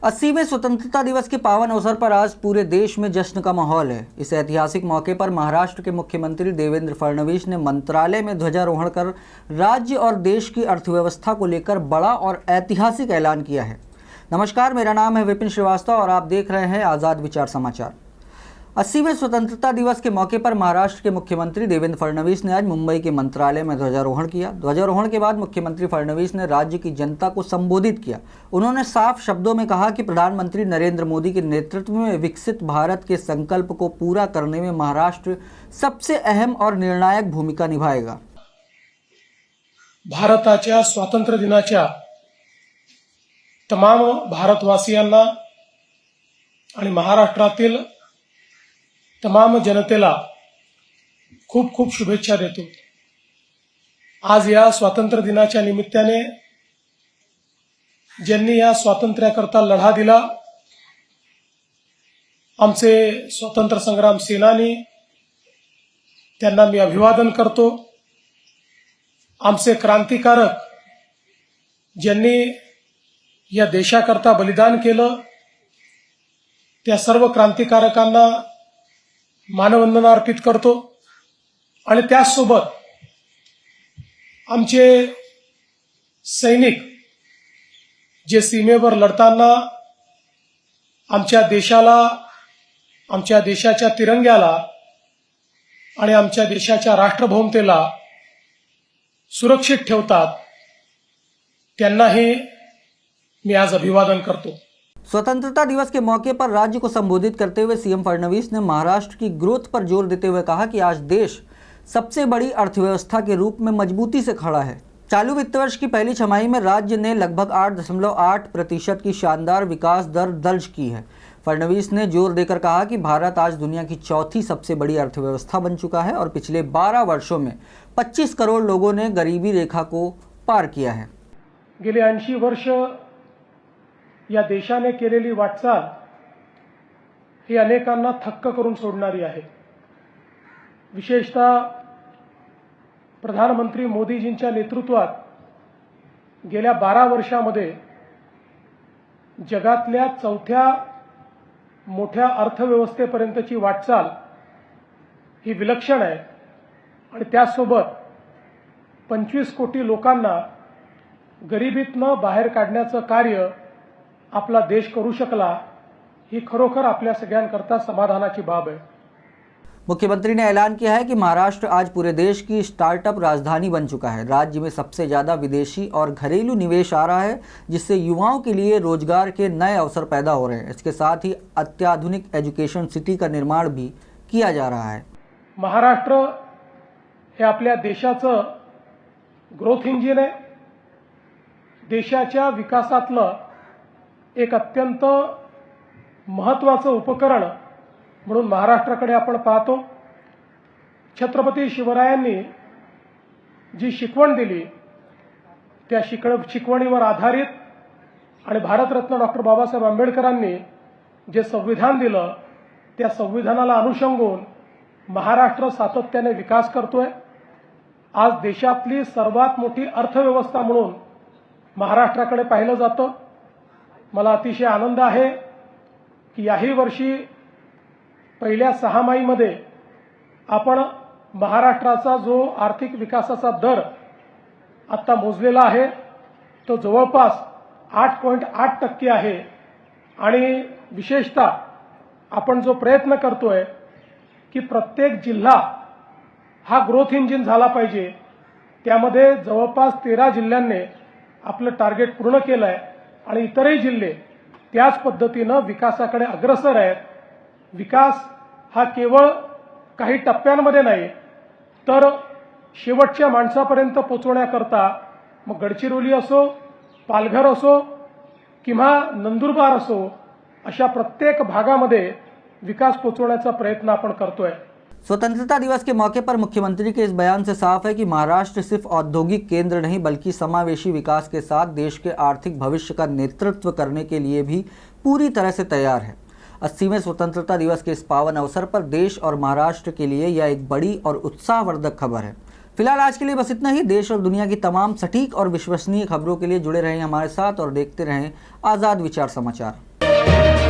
80वें स्वतंत्रता दिवस के पावन अवसर पर आज पूरे देश में जश्न का माहौल है। इस ऐतिहासिक मौके पर महाराष्ट्र के मुख्यमंत्री देवेंद्र फडणवीस ने मंत्रालय में ध्वजारोहण कर राज्य और देश की अर्थव्यवस्था को लेकर बड़ा और ऐतिहासिक ऐलान किया है। नमस्कार, मेरा नाम है विपिन श्रीवास्तव और आप देख रहे हैं आज़ाद विचार समाचार। 80वें स्वतंत्रता दिवस के मौके पर महाराष्ट्र के मुख्यमंत्री देवेंद्र फडणवीस ने आज मुंबई के मंत्रालय में ध्वजारोहण किया। ध्वजारोहण के बाद मुख्यमंत्री फडणवीस ने राज्य की जनता को संबोधित किया। उन्होंने साफ शब्दों में कहा कि प्रधानमंत्री नरेंद्र मोदी के नेतृत्व में विकसित भारत के संकल्प को पूरा करने में महाराष्ट्र सबसे अहम और निर्णायक भूमिका निभाएगा। भारताच्या स्वातंत्र्य दिनाच्या तमाम भारतवासियांना आणि महाराष्ट्रातील तमाम जनतेला खूप खूप शुभेच्छा देतो। आज या स्वातंत्र्य दिनाच्या निमित्ताने ज्यांनी या स्वातंत्र्याकरता लढा दिला, आमचे स्वातंत्र्य संग्राम सेनानी, त्यांना मी अभिवादन करतो। आमचे क्रांतिकारक ज्यांनी या देशाकरता बलिदान केलं, त्या सर्व क्रांतिकारकांना मानवंदना अर्पित करतो। आणि त्याचसोबत आमचे सैनिक जे सीमेवर लढताना आमच्या देशाला, आमच्या देशाच्या तिरंग्याला आणि आमच्या देशाच्या राष्ट्रभूमतेला सुरक्षित ठेवतात, त्यांनाही मी आज अभिवादन करतो। स्वतंत्रता दिवस के मौके पर राज्य को संबोधित करते हुए सीएम फडणवीस ने महाराष्ट्र की ग्रोथ पर जोर देते हुए कहा कि आज देश सबसे बड़ी अर्थव्यवस्था के रूप में मजबूती से खड़ा है। चालू वित्त वर्ष की पहली छमाही में राज्य ने लगभग 8.8% की शानदार विकास दर दर्ज की है। फडणवीस ने जोर देकर कहा कि भारत आज दुनिया की चौथी सबसे बड़ी अर्थव्यवस्था बन चुका है और पिछले 12 वर्षों में 25 करोड़ लोगों ने गरीबी रेखा को पार किया है। गेली 80 वर्ष या देशाने केलेली वाटचाल ही अनेकांना थक्क करून सोडणारी आहे। विशेषतः प्रधानमंत्री मोदीजींच्या नेतृत्वात गेल्या 12 वर्षामध्ये जगातल्या चौथ्या मोठ्या अर्थव्यवस्थेपर्यंतची वाटचाल ही विलक्षण आहे आणि त्यासोबत 25 कोटी लोकांना गरिबीतनं बाहेर काढण्याचं कार्य आपला देश करू शकला, ही खरोखर आपल्या सगळ्यांकरता समाधानाची बाब है। मुख्यमंत्री ने ऐलान किया है कि महाराष्ट्र आज पूरे देश की स्टार्टअप राजधानी बन चुका है। राज्य में सबसे ज़्यादा विदेशी और घरेलू निवेश आ रहा है, जिससे युवाओं के लिए रोजगार के नए अवसर पैदा हो रहे हैं। इसके साथ ही अत्याधुनिक एजुकेशन सिटी का निर्माण भी किया जा रहा है। महाराष्ट्र हे आपल्या देशाचं ग्रोथ इंजिन आहे। देशाच्या विकासातलं एक अत्यंत महत्त्वाचं उपकरण म्हणून महाराष्ट्राकडे आपण पाहतो। छत्रपती शिवरायांनी जी शिकवण दिली, त्या शिकवणीवर आधारित आणि भारतरत्न डॉक्टर बाबासाहेब आंबेडकरांनी जे संविधान दिलं, त्या संविधानाला अनुसंगून महाराष्ट्र सातत्याने विकास करतोय। आज देशातली सर्वात मोठी अर्थव्यवस्था म्हणून महाराष्ट्राकडे पाहिलं जातं। मला अतिशय आनंद आहे की याही वर्षी पहिल्या 6 महिन्यांमध्ये आपण महाराष्ट्राचा जो आर्थिक विकासाचा दर आता मोजलेला आहे तो जवळपास 8.8% आहे। आणि विशेषतः आपण जो प्रयत्न करतोय की प्रत्येक जिल्हा हा ग्रोथ इंजिन झाला पाहिजे, त्यामध्ये जवळपास 13 जिल्ह्यांनी आपलं टार्गेट पूर्ण केलं आहे आणि इतरही जिल्हे त्याच पद्धतीनं विकासाकडे अग्रसर आहेत। विकास हा केवळ काही टप्प्यांमध्ये नाही, तर शेवटच्या माणसापर्यंत पोहोचवण्याकरता मग गडचिरोली असो, पालघर असो किंवा नंदुरबार असो, अशा प्रत्येक भागामध्ये विकास पोहोचवण्याचा प्रयत्न आपण करतोय। स्वतंत्रता दिवस के मौके पर मुख्यमंत्री के इस बयान से साफ है कि महाराष्ट्र सिर्फ औद्योगिक केंद्र नहीं बल्कि समावेशी विकास के साथ देश के आर्थिक भविष्य का नेतृत्व करने के लिए भी पूरी तरह से तैयार है। 80वें स्वतंत्रता दिवस के इस पावन अवसर पर देश और महाराष्ट्र के लिए यह एक बड़ी और उत्साहवर्धक खबर है। फिलहाल आज के लिए बस इतना ही। देश और दुनिया की तमाम सटीक और विश्वसनीय खबरों के लिए जुड़े रहें हमारे साथ और देखते रहें आज़ाद विचार समाचार। आहे